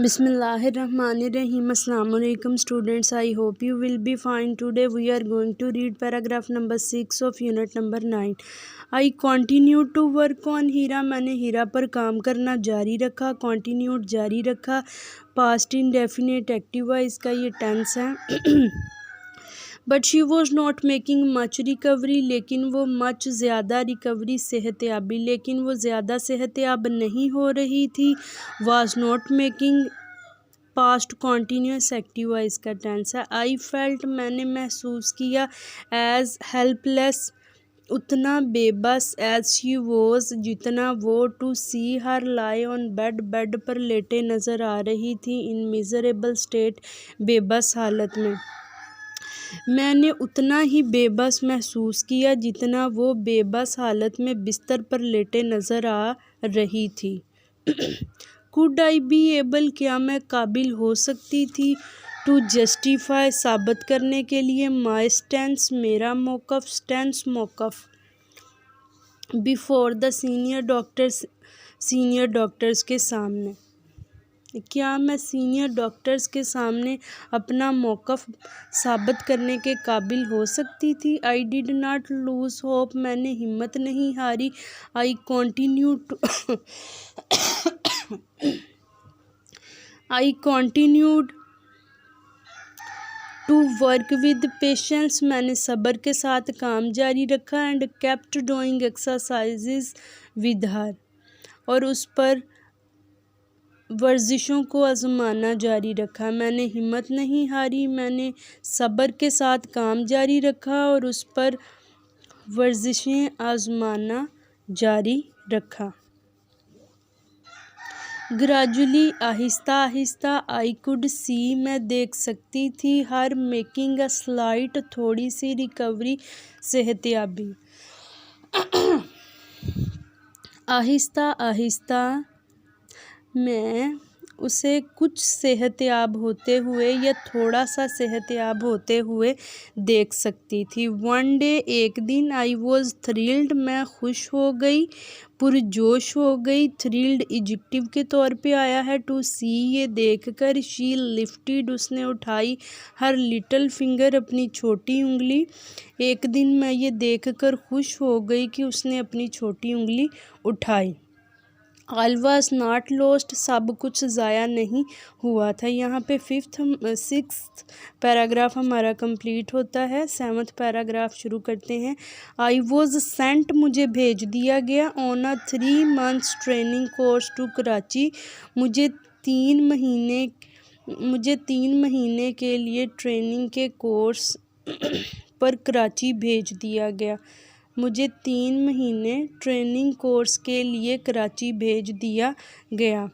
بسم اللہ الرحمن الرحیم. السلام علیکم students. I hope you will be fine. Today we are going to read paragraph number 6 of unit number 9. I continued to work on ہیرا. میں نے ہیرا پر کام کرنا جاری رکھا. continued جاری رکھا. past indefinite active ہے, اس کا یہ tense ہے. But she was not making much recovery. لیکن وہ much زیادہ recovery صحتیابی لیکن وہ زیادہ صحتیاب نہیں ہو رہی تھی. was not making past continuous active ہے, اس کا tense ہے. I felt میں نے محسوس کیا as helpless اتنا بے بس as she was جتنا وہ to see her lie on bed bed پر لیٹے نظر آ رہی تھی in miserable state بے بس حالت میں. میں نے اتنا ہی بے بس محسوس کیا جتنا وہ بے بس حالت میں بستر پر لیٹے نظر آ رہی تھی. could I be able کیا میں قابل ہو سکتی تھی to justify ثابت کرنے کے لیے my stance میرا موقف stance موقف before the senior doctors کے سامنے. کیا میں سینئر ڈاکٹرز کے سامنے اپنا موقف ثابت کرنے کے قابل ہو سکتی تھی. I did not lose hope میں نے ہمت نہیں ہاری. I continued to work with patience میں نے صبر کے ساتھ کام جاری رکھا and kept doing exercises with her اور اس پر ورزشوں کو آزمانا جاری رکھا. میں نے ہمت نہیں ہاری. میں نے صبر کے ساتھ کام جاری رکھا اور اس پر ورزشیں آزمانا جاری رکھا. gradually آہستہ آہستہ I could see میں دیکھ سکتی تھی her making a slight تھوڑی سی recovery صحتیابی. آہستہ آہستہ میں اسے کچھ صحتیاب ہوتے ہوئے یا تھوڑا سا صحتیاب ہوتے ہوئے دیکھ سکتی تھی. one day ایک دن I was thrilled میں خوش ہو گئی پرجوش ہو گئی. thrilled ایڈجیکٹیو کے طور پہ آیا ہے. to see یہ دیکھ کر. she lifted اس نے اٹھائی her little finger اپنی چھوٹی انگلی. ایک دن میں یہ دیکھ کر خوش ہو گئی کہ اس نے اپنی چھوٹی انگلی اٹھائی. all was not lost سب کچھ ضائع نہیں ہوا تھا. یہاں پہ سکسth پیراگراف ہمارا کمپلیٹ ہوتا ہے. سیونتھ پیراگراف شروع کرتے ہیں. I was sent مجھے بھیج دیا گیا on a 3 months training course to Karachi مجھے 3 مہینے کے لیے ٹریننگ کے کورس پر کراچی بھیج دیا گیا. مجھے 3 مہینے ٹریننگ کورس کے لیے کراچی بھیج دیا گیا.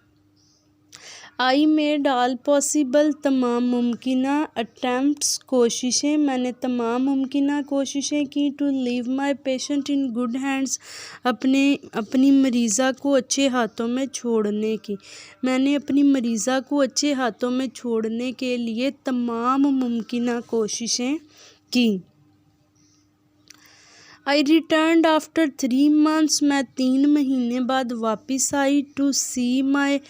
I made all possible تمام ممکنہ attempts کوششیں. میں نے تمام ممکنہ کوششیں کی to leave my patient in good hands اپنی مریضہ کو اچھے ہاتھوں میں چھوڑنے کی. میں نے اپنی مریضہ کو اچھے ہاتھوں میں چھوڑنے کے لیے تمام ممکنہ کوششیں کی. I returned after 3 months میں 3 مہینے بعد واپس آئی to see my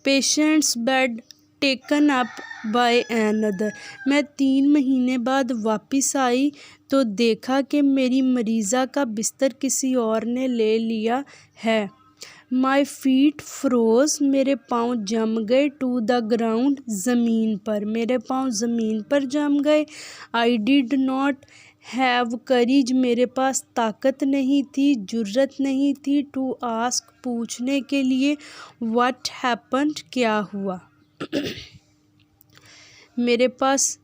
patient's bed taken up by another میں 3 مہینے بعد واپس آئی تو دیکھا کہ میری مریضہ کا بستر کسی اور نے لے لیا ہے. My feet froze میرے پاؤں جم گئے to the ground زمین پر میرے پاؤں زمین پر جم گئے. I did not have courage میرے پاس طاقت نہیں تھی جرأت نہیں تھی to ask پوچھنے کے لیے what happened کیا ہوا. میرے پاس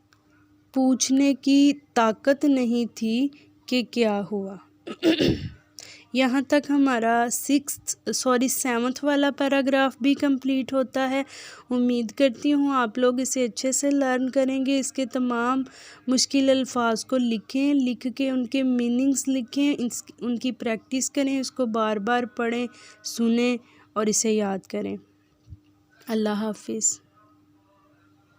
پوچھنے کی طاقت نہیں تھی کہ کیا ہوا. یہاں تک ہمارا سیونتھ والا پیراگراف بھی کمپلیٹ ہوتا ہے. امید کرتی ہوں آپ لوگ اسے اچھے سے لرن کریں گے. اس کے تمام مشکل الفاظ کو لکھیں لکھ کے ان کے میننگز لکھیں ان کی پریکٹس کریں اس کو بار بار پڑھیں سنیں اور اسے یاد کریں. اللہ حافظ.